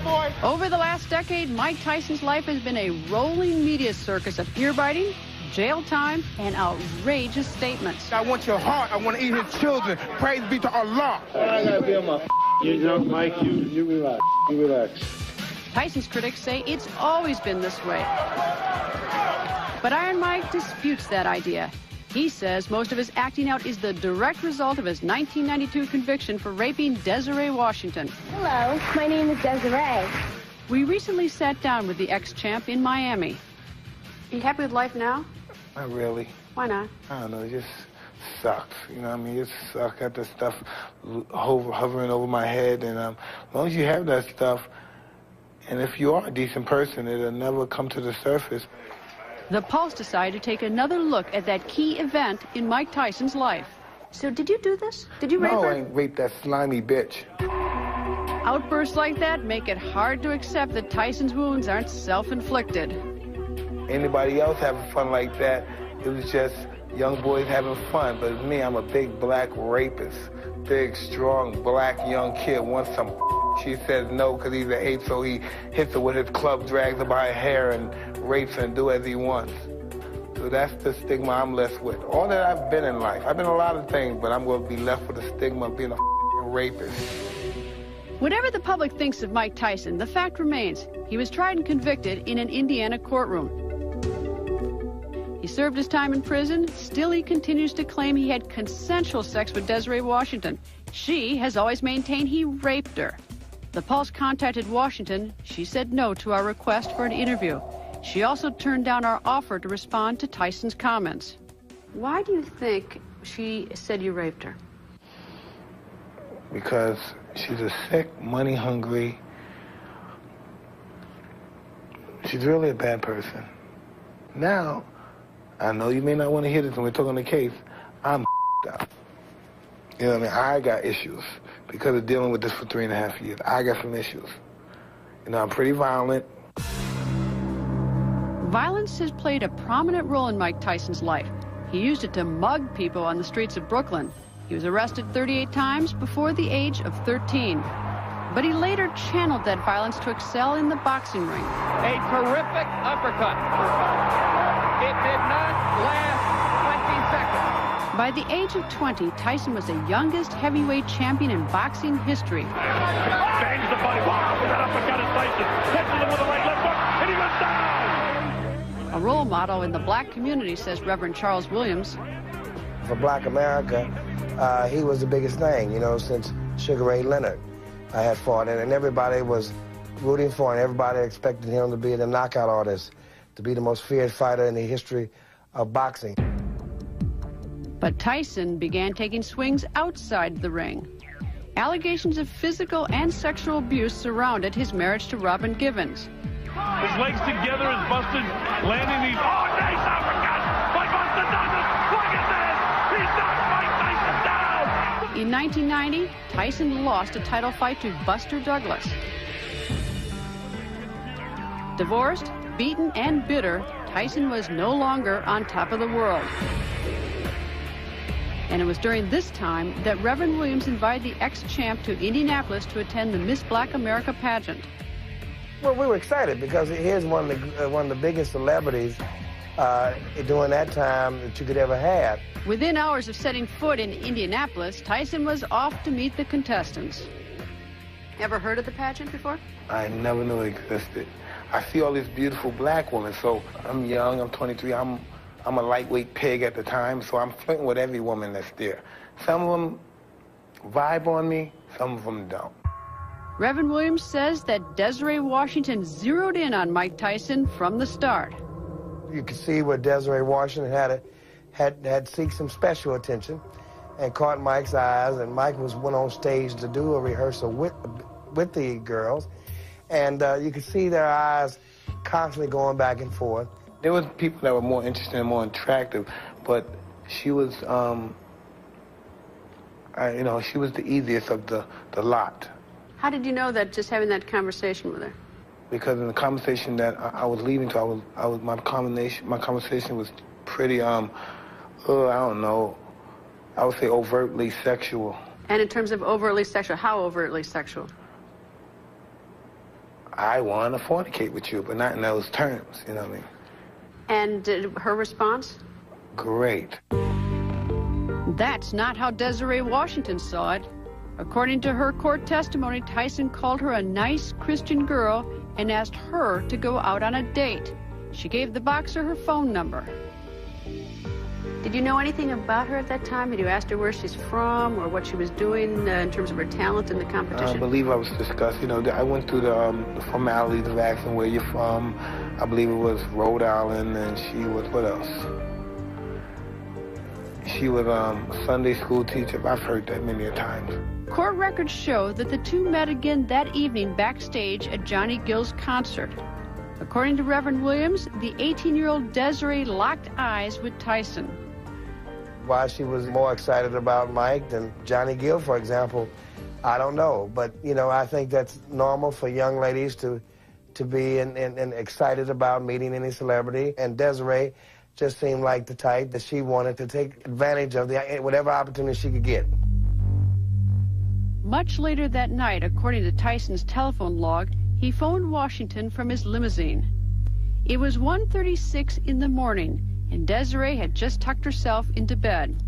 boy. Over the last decade, Mike Tyson's life has been a rolling media circus of ear-biting, jail time, and outrageous statements. I want your heart. I want to eat his children. Praise be to Allah. I gotta be on my you drunk, Mike. You relax. You relax. Tyson's critics say it's always been this way. But Iron Mike disputes that idea. He says most of his acting out is the direct result of his 1992 conviction for raping Desiree Washington. Hello, my name is Desiree. We recently sat down with the ex-champ in Miami. Are you happy with life now? Not really. Why not? I don't know. It just sucks. You know what I mean? It sucks. Got that stuff hovering over my head. And as long as you have that stuff, and if you are a decent person, it'll never come to the surface. The Pulse decided to take another look at that key event in Mike Tyson's life. So did you do this? Did you rape her? No, I ain't raped that slimy bitch. Outbursts like that make it hard to accept that Tyson's wounds aren't self-inflicted. Anybody else having fun like that, it was just young boys having fun. But me, I'm a big black rapist. Big, strong, black young kid wants some. She says no because he's an ape, so he hits her with his club, drags her by her hair, and rapes her and do as he wants. So that's the stigma I'm left with. All that I've been in life, I've been a lot of things, but I'm going to be left with the stigma of being a rapist. Whatever the public thinks of Mike Tyson, the fact remains he was tried and convicted in an Indiana courtroom. He served his time in prison. Still, he continues to claim he had consensual sex with Desiree Washington. She has always maintained he raped her. The Pulse contacted Washington. She said no to our request for an interview. She also turned down our offer to respond to Tyson's comments. Why do you think she said you raped her? Because she's a sick, money-hungry. She's really a bad person. Now, I know you may not want to hear this when we're talking the case. I'm up. You know what I mean? I got issues because of dealing with this for 3.5 years. I got some issues. You know, I'm pretty violent. Violence has played a prominent role in Mike Tyson's life. He used it to mug people on the streets of Brooklyn. He was arrested 38 times before the age of 13. But he later channeled that violence to excel in the boxing ring. A terrific uppercut. It did not last 20 seconds. By the age of 20, Tyson was the youngest heavyweight champion in boxing history. Bangs the body. Wow, that uppercut is Tyson. Catches him with the right left hook, and he goes down. A role model in the black community, says Reverend Charles Williams. For black America, he was the biggest thing, you know, since Sugar Ray Leonard had fought, and everybody was rooting for him. Everybody expected him to be the knockout artist, to be the most feared fighter in the history of boxing. But Tyson began taking swings outside the ring. Allegations of physical and sexual abuse surrounded his marriage to Robin Givens. His legs together is busted, landing these. Oh, nice uppercut by Buster Douglas. Look at this. He's knocked Mike Tyson down. In 1990, Tyson lost a title fight to Buster Douglas. Divorced, beaten, and bitter, Tyson was no longer on top of the world. And it was during this time that Reverend Williams invited the ex-champ to Indianapolis to attend the Miss Black America pageant. Well, we were excited because here's one of the biggest celebrities during that time that you could ever have. Within hours of setting foot in Indianapolis, Tyson was off to meet the contestants. Ever heard of the pageant before? I never knew it existed. I see all these beautiful black women, so I'm young, I'm 23, I'm a lightweight pig at the time, so I'm flirting with every woman that's there. Some of them vibe on me, some of them don't. Reverend Williams says that Desiree Washington zeroed in on Mike Tyson from the start. You could see where Desiree Washington had seeked some special attention and caught Mike's eyes, and Mike went on stage to do a rehearsal with the girls, and you could see their eyes constantly going back and forth. There was people that were more interesting and more attractive, but she was, you know, she was the easiest of the lot. How did you know that just having that conversation with her? Because in the conversation that I was leading to, my conversation was pretty, I don't know, I would say overtly sexual. And in terms of overtly sexual, how overtly sexual? I want to fornicate with you, but not in those terms, you know what I mean? And her response? Great. That's not how Desiree Washington saw it. According to her court testimony, Tyson called her a nice Christian girl and asked her to go out on a date. She gave the boxer her phone number. Did you know anything about her at that time? Had you asked her where she's from or what she was doing in terms of her talent in the competition? I believe I was discussed. You know, I went through the formalities of asking where you're from. I believe it was Rhode Island, and she was, what else? She was a Sunday school teacher. I've heard that many a times. Court records show that the two met again that evening backstage at Johnny Gill's concert. According to Reverend Williams, the 18-year-old Desiree locked eyes with Tyson. Why she was more excited about Mike than Johnny Gill, for example, I don't know. But, you know, I think that's normal for young ladies to be and excited about meeting any celebrity. And Desiree just seemed like the type that she wanted to take advantage of whatever opportunity she could get. Much later that night, according to Tyson's telephone log, he phoned Washington from his limousine. It was 1:36 in the morning, and Desiree had just tucked herself into bed.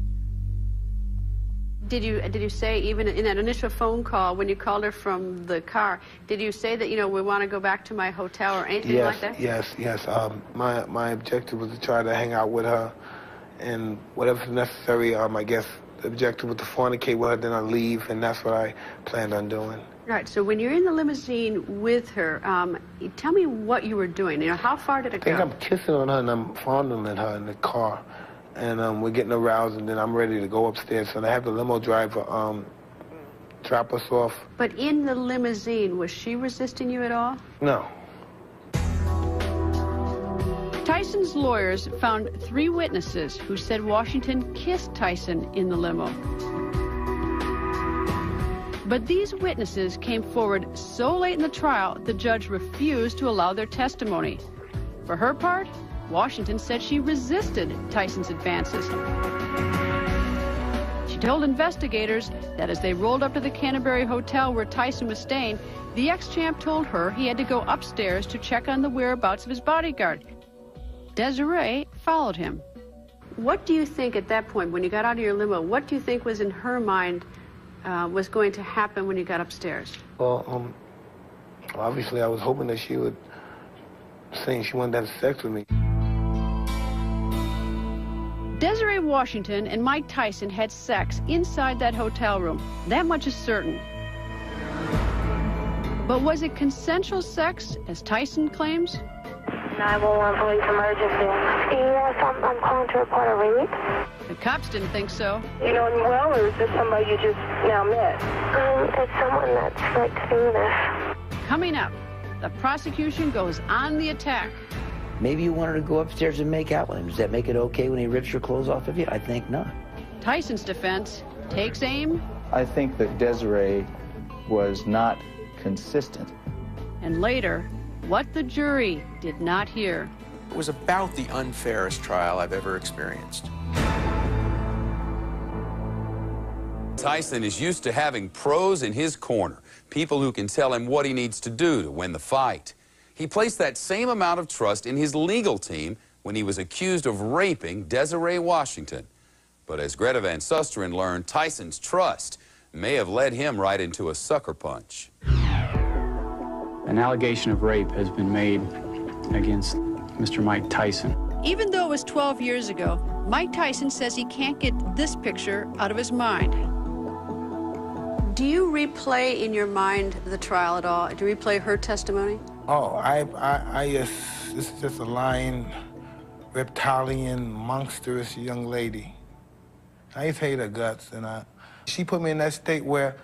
Did you say, even in that initial phone call, when you called her from the car, did you say that, you know, we want to go back to my hotel or anything like that? Yes. My objective was to try to hang out with her, and whatever's necessary, I guess the objective was to fornicate with her, then I leave, and that's what I planned on doing. Right, so when you're in the limousine with her, tell me what you were doing. You know, how far did it go? I think I'm kissing on her and I'm fondling her in the car. And we're getting aroused, and then I'm ready to go upstairs. So I have the limo driver drop us off. But in the limousine, was she resisting you at all? No. Tyson's lawyers found 3 witnesses who said Washington kissed Tyson in the limo. But these witnesses came forward so late in the trial, the judge refused to allow their testimony. For her part, Washington said she resisted Tyson's advances. She told investigators that as they rolled up to the Canterbury Hotel where Tyson was staying, the ex-champ told her he had to go upstairs to check on the whereabouts of his bodyguard. Desiree followed him. What do you think at that point, when you got out of your limo, what do you think was in her mind was going to happen when you got upstairs? Well, obviously I was hoping that she would say she wanted to have sex with me. Desiree Washington and Mike Tyson had sex inside that hotel room. That much is certain. But was it consensual sex, as Tyson claims? 911 police emergency. Yes, I'm calling to report a rape. The cops didn't think so. You know him well, or is this somebody you just now met? It's someone that's like famous. Coming up, the prosecution goes on the attack. Maybe you wanted to go upstairs and make out with him. Does that make it okay when he rips your clothes off of you? I think not. Tyson's defense takes aim. I think that Desiree was not consistent. And later, what the jury did not hear. It was about the unfairest trial I've ever experienced. Tyson is used to having pros in his corner, people who can tell him what he needs to do to win the fight. He placed that same amount of trust in his legal team when he was accused of raping Desiree Washington. But as Greta Van Susteren learned, Tyson's trust may have led him right into a sucker punch. An allegation of rape has been made against Mr. Mike Tyson. Even though it was 12 years ago, Mike Tyson says he can't get this picture out of his mind. Do you replay in your mind the trial at all? Do you replay her testimony? Oh, this is just a lying, reptilian, monstrous young lady. I used to hate her guts, and she put me in that state where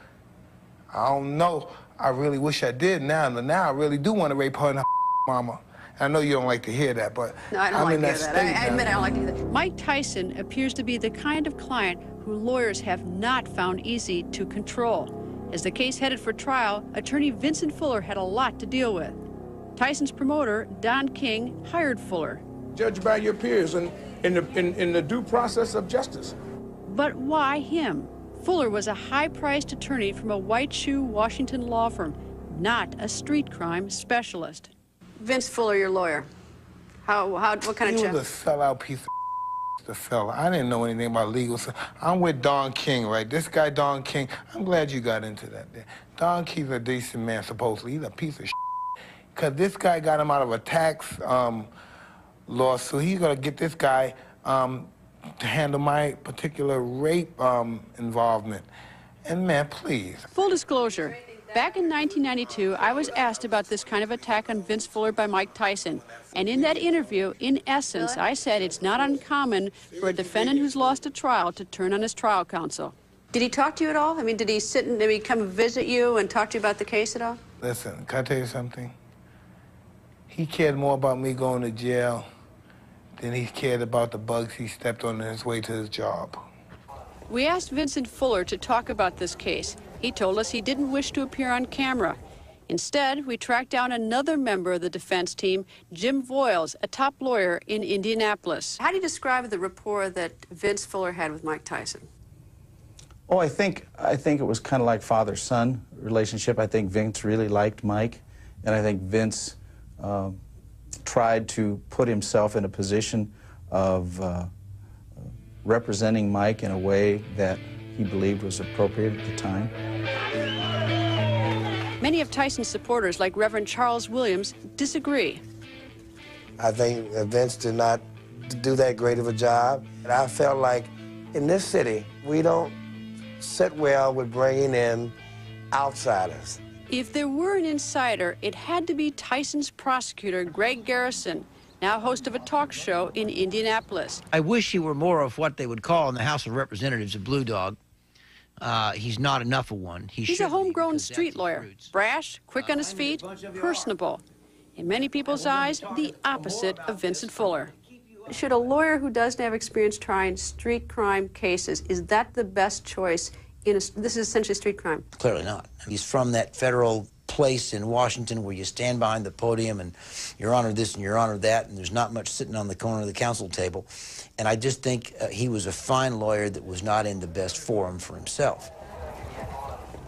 I don't know. I really wish I did now, but now I really do want to rape her and her mama. I know you don't like to hear that, but no, I don't I'm like in to that hear state that. I admit now. I don't like to hear that. Mike Tyson appears to be the kind of client who lawyers have not found easy to control. As the case headed for trial, attorney Vincent Fuller had a lot to deal with. Tyson's promoter, Don King, hired Fuller. Judged by your peers and in the due process of justice. But why him? Fuller was a high-priced attorney from a white shoe Washington law firm, not a street crime specialist. Vince Fuller, your lawyer. What kind of job? He was a sellout piece of the fella. I didn't know anything about legal stuff. I'm with Don King, right? This guy, Don King, I'm glad you got into that. Don King's a decent man, supposedly. He's a piece of because this guy got him out of a tax lawsuit. He's going to get this guy to handle my particular rape involvement. And man, please. Full disclosure, back in 1992, I was asked about this kind of attack on Vince Fuller by Mike Tyson. And in that interview, in essence, I said it's not uncommon for a defendant who's lost a trial to turn on his trial counsel. Did he talk to you at all? I mean, did he come visit you and talk to you about the case at all? Listen, can I tell you something? He cared more about me going to jail than he cared about the bugs he stepped on his way to his job. We asked Vincent Fuller to talk about this case. He told us he didn't wish to appear on camera. Instead, we tracked down another member of the defense team, Jim Voiles, a top lawyer in Indianapolis. How do you describe the rapport that Vince Fuller had with Mike Tyson? Oh, I think it was kind of like father-son relationship. I think Vince really liked Mike, and I think Vince tried to put himself in a position of representing Mike in a way that he believed was appropriate at the time. Many of Tyson's supporters, like Reverend Charles Williams, disagree. I think Vince did not do that great of a job. And I felt like in this city, we don't sit well with bringing in outsiders. If there were an insider, it had to be Tyson's prosecutor, Greg Garrison, now host of a talk show in Indianapolis. I wish he were more of what they would call in the House of Representatives a blue dog. He's not enough of one. He's a homegrown street lawyer, brash, quick on his feet, personable. In many people's eyes, the opposite of Vincent Fuller. Should a lawyer who doesn't have experience trying street crime cases, is that the best choice? This is essentially street crime. Clearly not. He's from that federal place in Washington where you stand behind the podium and Your Honor this and Your Honor that, and there's not much sitting on the corner of the counsel table. And I just think he was a fine lawyer that was not in the best forum for himself.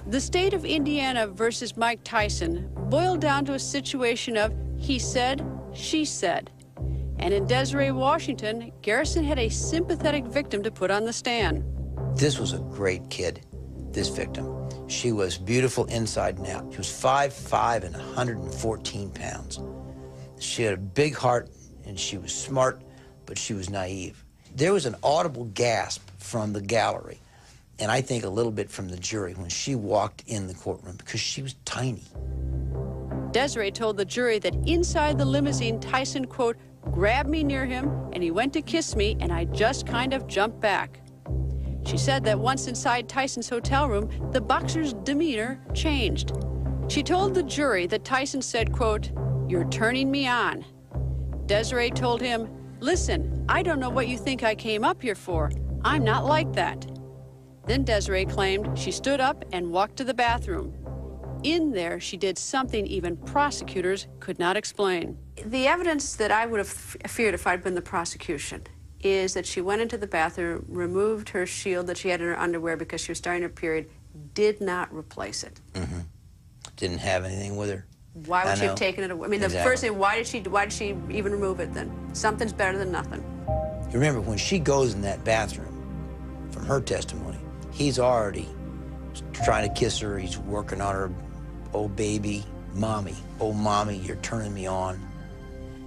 The state of Indiana versus Mike Tyson boiled down to a situation of he said, she said. And in Desiree, Washington, Garrison had a sympathetic victim to put on the stand. This was a great kid, this victim. She was beautiful inside and out. She was 5'5" and 114 pounds. She had a big heart, and she was smart, but she was naive. There was an audible gasp from the gallery, and I think a little bit from the jury when she walked in the courtroom, because she was tiny. Desiree told the jury that inside the limousine, Tyson, quote, grabbed me near him, and he went to kiss me, and I just kind of jumped back. She said that once inside Tyson's hotel room, the boxer's demeanor changed. She told the jury that Tyson said, quote, "You're turning me on." Desiree told him, "Listen, I don't know what you think I came up here for. I'm not like that." Then Desiree claimed she stood up and walked to the bathroom. In there, she did something even prosecutors could not explain. The evidence that I would have feared if I'd been the prosecution is that she went into the bathroom, removed her shield that she had in her underwear because she was starting her period, did not replace it. Mm-hmm. Didn't have anything with her. Why would she have taken it away? I mean, the first thing, why did she even remove it then? Something's better than nothing. You remember, when she goes in that bathroom, from her testimony, he's already trying to kiss her, he's working on her, "Oh, baby, mommy, oh, mommy, you're turning me on."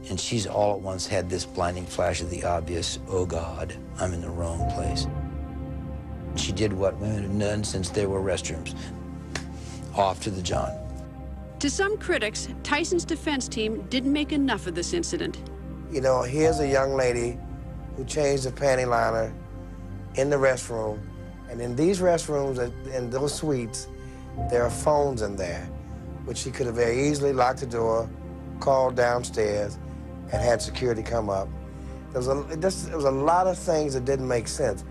And she's all at once had this blinding flash of the obvious, "Oh, God, I'm in the wrong place." She did what women have done since there were restrooms. Off to the John. To some critics, Tyson's defense team didn't make enough of this incident. You know, here's a young lady who changed the panty liner in the restroom, and in these restrooms, in those suites, there are phones in there, which she could have very easily locked the door, called downstairs, and had security come up. There was a lot of things that didn't make sense.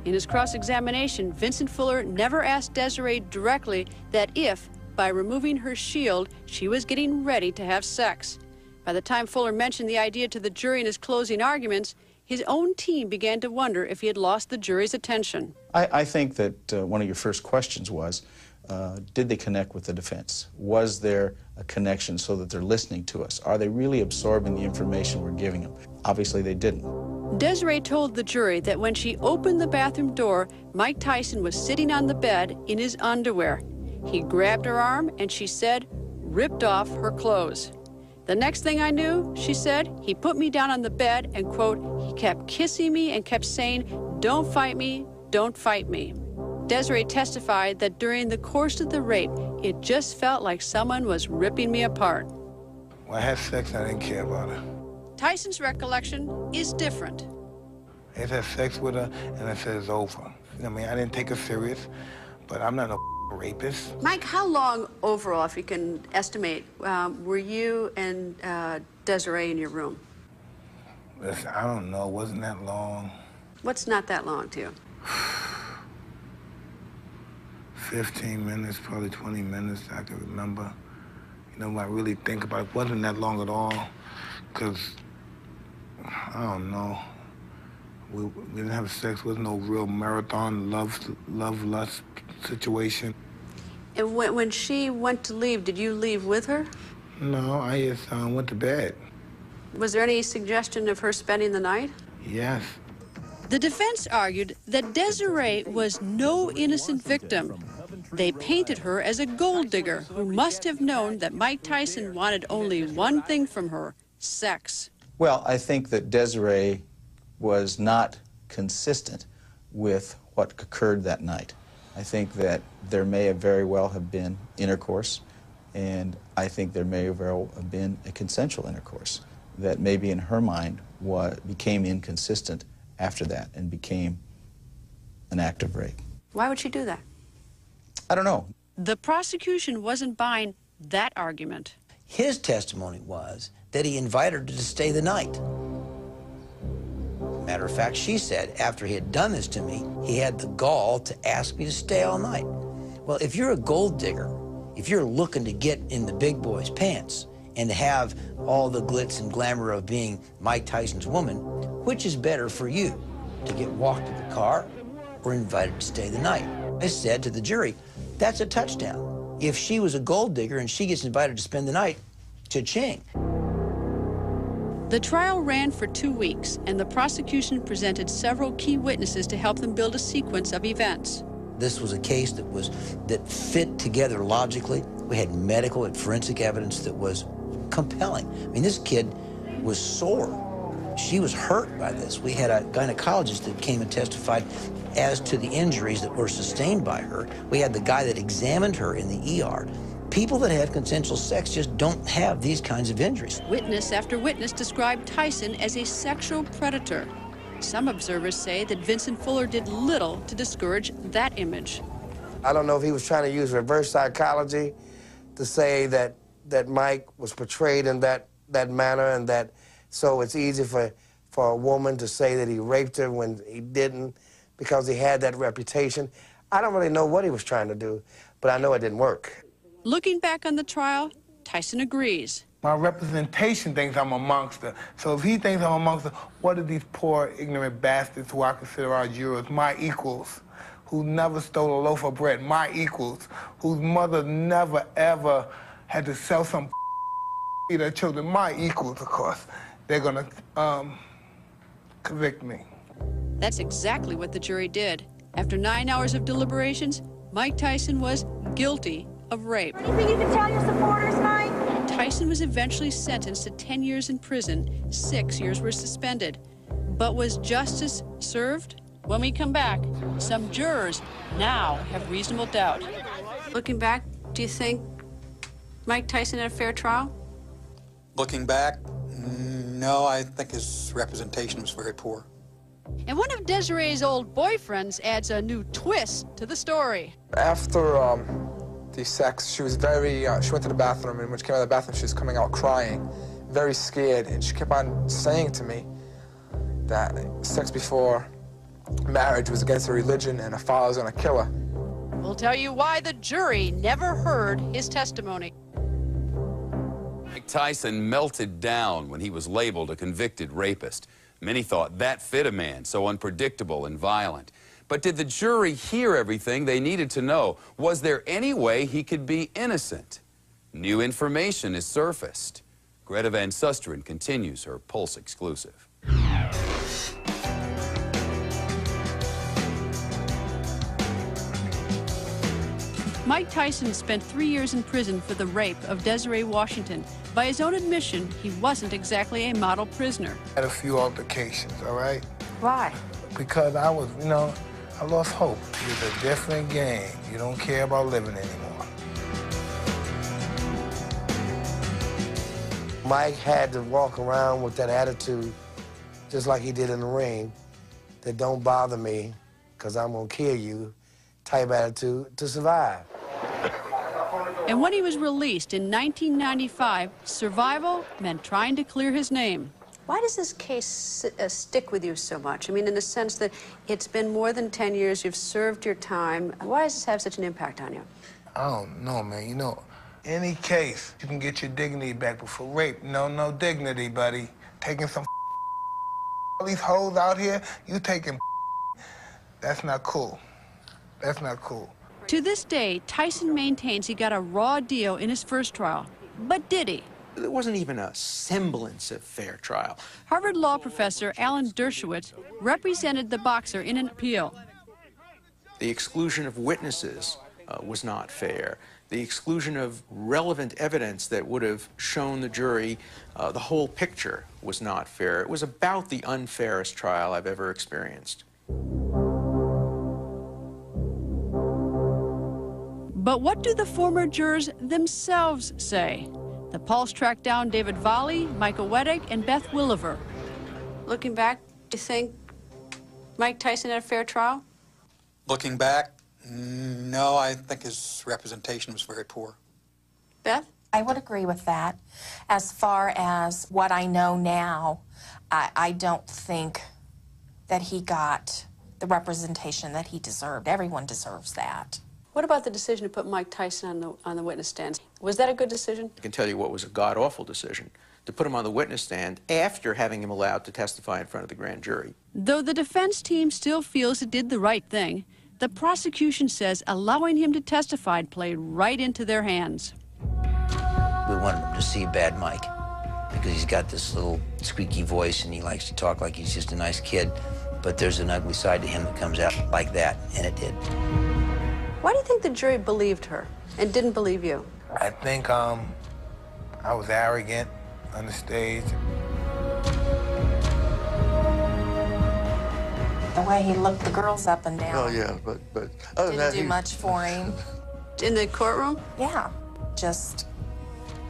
In his cross-examination, Vincent Fuller never asked Desiree directly that if, by removing her shield, she was getting ready to have sex. By the time Fuller mentioned the idea to the jury in his closing arguments, his own team began to wonder if he had lost the jury's attention. I think that one of your first questions was, did they connect with the defense? Was there a connection so that they're listening to us? Are they really absorbing the information we're giving them? Obviously, they didn't. Desiree told the jury that when she opened the bathroom door, Mike Tyson was sitting on the bed in his underwear. He grabbed her arm and, she said, ripped off her clothes. The next thing I knew, she said, he put me down on the bed and, quote, he kept kissing me and kept saying, don't fight me, don't fight me. Desiree testified that during the course of the rape, it just felt like someone was ripping me apart. When I had sex, I didn't care about her. Tyson's recollection is different. I just had sex with her, and I said it's over. I mean, I didn't take her serious, but I'm not no rapist. Mike, how long overall, if you can estimate, were you and Desiree in your room? Listen, I don't know. It wasn't that long. What's not that long to you? 15 minutes, probably 20 minutes, I can remember. You know, when I really think about it, it wasn't that long at all, because, I don't know, we didn't have sex. There was no real marathon love-lust situation. And when she went to leave, did you leave with her? No, I just went to bed. Was there any suggestion of her spending the night? Yes. The defense argued that Desiree was no innocent victim. They painted her as a gold digger who must have known that Mike Tyson wanted only one thing from her, sex. Well, I think that Desiree was not consistent with what occurred that night. I think that there may very well have been intercourse, and I think there may very well have been a consensual intercourse that maybe in her mind became inconsistent after that and became an act of rape. Why would she do that? I don't know. The prosecution wasn't buying that argument. His testimony was that he invited her to stay the night. Matter of fact, she said, after he had done this to me, he had the gall to ask me to stay all night. Well, if you're a gold digger, if you're looking to get in the big boy's pants and to have all the glitz and glamour of being Mike Tyson's woman, which is better for you, to get walked to the car or invited to stay the night? I said to the jury, that's a touchdown. If she was a gold digger and she gets invited to spend the night, cha-ching. The trial ran for 2 weeks, and the prosecution presented several key witnesses to help them build a sequence of events. This was a case that fit together logically. We had medical and forensic evidence that was compelling. I mean, this kid was sore. She was hurt by this. We had a gynecologist that came and testified as to the injuries that were sustained by her. We had the guy that examined her in the ER. People that have consensual sex just don't have these kinds of injuries. Witness after witness described Tyson as a sexual predator. Some observers say that Vincent Fuller did little to discourage that image. I don't know if he was trying to use reverse psychology to say that Mike was portrayed in that manner, and that so it's easy for a woman to say that he raped her when he didn't because he had that reputation. I don't really know what he was trying to do, but I know it didn't work. Looking back on the trial, Tyson agrees. My representation thinks I'm a monster. So if he thinks I'm a monster, what are these poor, ignorant bastards who I consider our jurors, my equals, who never stole a loaf of bread, my equals, whose mother never, ever had to sell some to their children, my equals, of course. They're gonna convict me. That's exactly what the jury did. After 9 hours of deliberations, Mike Tyson was guilty of rape. Anything you can tell your supporters, Mike? Tyson was eventually sentenced to 10 years in prison. 6 years were suspended. But was justice served? When we come back, some jurors now have reasonable doubt. Looking back, do you think Mike Tyson had a fair trial? Looking back, no, I think his representation was very poor. And one of Desiree's old boyfriends adds a new twist to the story. After the sex, she was very, she went to the bathroom, and when she came out of the bathroom, she was coming out crying, very scared, and she kept on saying to me that sex before marriage was against her religion and her father was gonna kill her. We'll tell you why the jury never heard his testimony. Mike Tyson melted down when he was labeled a convicted rapist. Many thought that fit a man so unpredictable and violent. But did the jury hear everything they needed to know? Was there any way he could be innocent? New information is surfaced. Greta Van Susteren continues her Pulse exclusive. Mike Tyson spent 3 years in prison for the rape of Desiree Washington. By his own admission, he wasn't exactly a model prisoner. I had a few altercations, all right? Why? Because I was, I lost hope. It's a different game. You don't care about living anymore. Mike had to walk around with that attitude, just like he did in the ring, that don't bother me, because I'm gonna kill you, type attitude to survive. And when he was released in 1995, survival meant trying to clear his name. Why does this case stick with you so much? I mean, in the sense that it's been more than 10 years, you've served your time. Why does this have such an impact on you? I don't know, man. Any case, you can get your dignity back, but for rape, no dignity, buddy. Taking some all these hoes out here, you taking that's not cool. That's not cool. To this day, Tyson maintains he got a raw deal in his first trial. But did he? There wasn't even a semblance of fair trial. Harvard law professor Alan Dershowitz represented the boxer in an appeal. The exclusion of witnesses was not fair. The exclusion of relevant evidence that would have shown the jury the whole picture was not fair. It was about the unfairest trial I've ever experienced. But what do the former jurors themselves say? The Pulse tracked down David Volley, Michael Weddick, and Beth Williver. Looking back, do you think Mike Tyson had a fair trial? Looking back, no, I think his representation was very poor. Beth? I would agree with that. As far as what I know now, I don't think that he got the representation that he deserved. Everyone deserves that. What about the decision to put Mike Tyson on the witness stand? Was that a good decision? I can tell you what was a god-awful decision, to put him on the witness stand after having him allowed to testify in front of the grand jury. Though the defense team still feels it did the right thing, the prosecution says allowing him to testify played right into their hands. We wanted him to see bad Mike because he's got this little squeaky voice and he likes to talk like he's just a nice kid, but there's an ugly side to him that comes out like that, and it did. Why do you think the jury believed her and didn't believe you? I think I was arrogant on the stage. The way he looked the girls up and down. Oh, yeah, but other than that, Didn't do much for him. In the courtroom? Yeah, just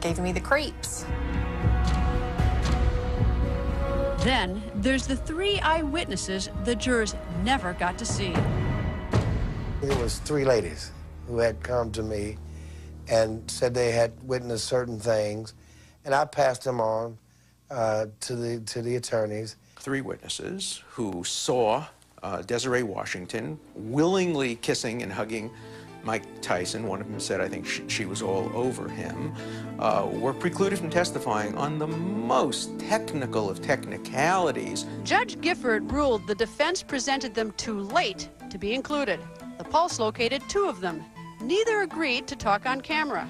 gave me the creeps. Then there's the 3 eyewitnesses the jurors never got to see. There was 3 ladies who had come to me and said they had witnessed certain things, and I passed them on to the attorneys. 3 witnesses who saw Desiree Washington willingly kissing and hugging Mike Tyson. One of them said, I think she was all over him, were precluded from testifying on the most technical of technicalities. Judge Gifford ruled the defense presented them too late to be included. The Pulse located 2 of them. Neither agreed to talk on camera.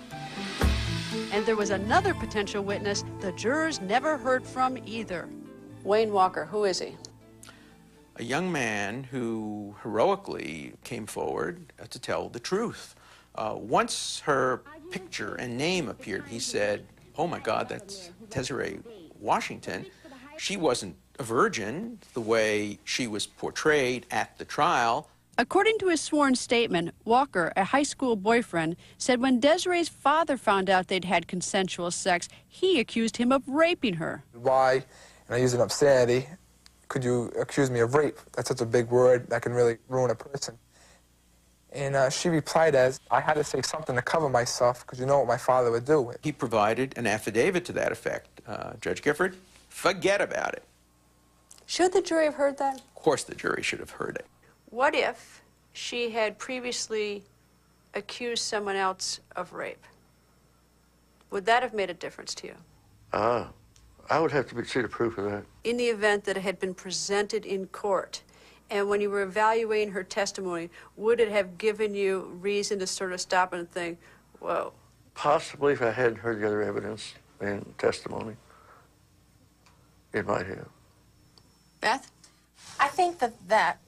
And there was another potential witness the jurors never heard from either. Wayne Walker, who is he? A young man who heroically came forward to tell the truth. Once her picture and name appeared, he said, oh my God, that's Desiree Washington. She wasn't a virgin the way she was portrayed at the trial. According to his sworn statement, Walker, a high school boyfriend, said when Desiree's father found out they'd had consensual sex, he accused him of raping her. Why, and I use an obscenity, could you accuse me of rape? That's such a big word that can really ruin a person. And she replied as, I had to say something to cover myself because you know what my father would do. He provided an affidavit to that effect. Judge Gifford, forget about it. Should the jury have heard that? Of course the jury should have heard it. What if she had previously accused someone else of rape? Would that have made a difference to you? I would have to see the proof of that. In the event that it had been presented in court And when you were evaluating her testimony, would it have given you reason to sort of stop and think, whoa? Possibly if I hadn't heard the other evidence and testimony, it might have. Beth? I think that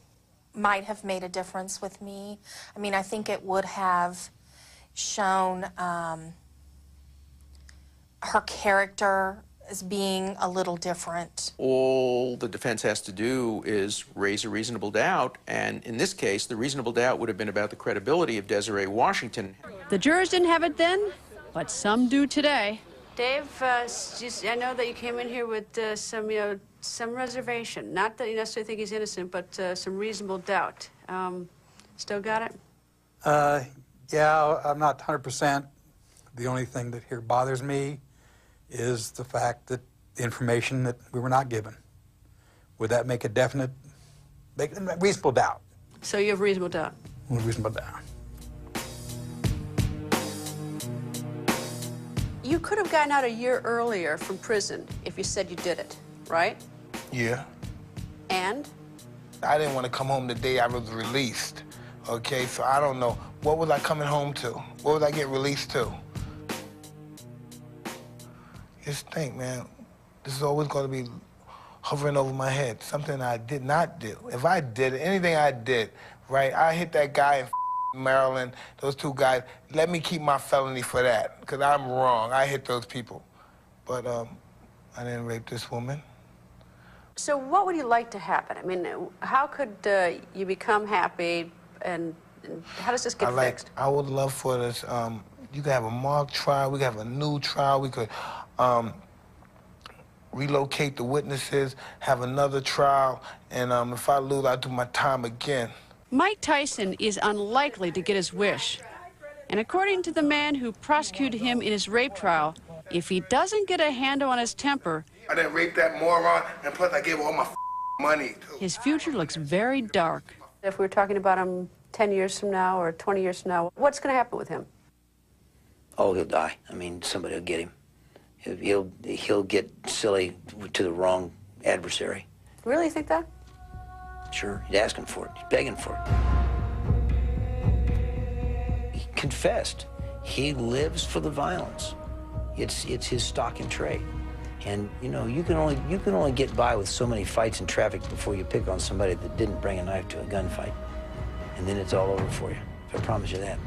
might have made a difference with me. I mean, I think it would have shown her character as being a little different. All the defense has to do is raise a reasonable doubt, and in this case, the reasonable doubt would have been about the credibility of Desiree Washington. The jurors didn't have it then, but some do today. Dave, I know that you came in here with some reservation. Not that you necessarily think he's innocent, but some reasonable doubt. Still got it? Yeah, I'm not 100%. The only thing that here bothers me is the fact that the information that we were not given. Would that make a definite, reasonable doubt? So you have reasonable doubt? Reasonable doubt. You could have gotten out a year earlier from prison if you said you did it, right? Yeah. And? I didn't want to come home the day I was released, okay? So I don't know. What was I coming home to? What was I getting released to? Just think, man, this is always going to be hovering over my head, something I did not do. If I did anything I did, right, I hit that guy in Maryland, those two guys, let me keep my felony for that, because I'm wrong. I hit those people. But I didn't rape this woman. So what would you like to happen? I mean, how could you become happy, and how does this get fixed? I would love for this, you could have a mock trial, we could have a new trial, we could relocate the witnesses, have another trial, and if I lose, I do my time again. Mike Tyson is unlikely to get his wish. And according to the man who prosecuted him in his rape trial, if he doesn't get a handle on his temper, I didn't rape that moron, and plus I gave her all my money, too. His future looks very dark. If we were talking about him 10 years from now or 20 years from now, what's going to happen with him? Oh, he'll die. I mean, somebody will get him. He'll get silly to the wrong adversary. Really think that? Sure, he's asking for it. He's begging for it. He confessed. He lives for the violence. It's his stock and trade. And you know, you can only get by with so many fights in traffic before you pick on somebody that didn't bring a knife to a gunfight. And then it's all over for you. I promise you that.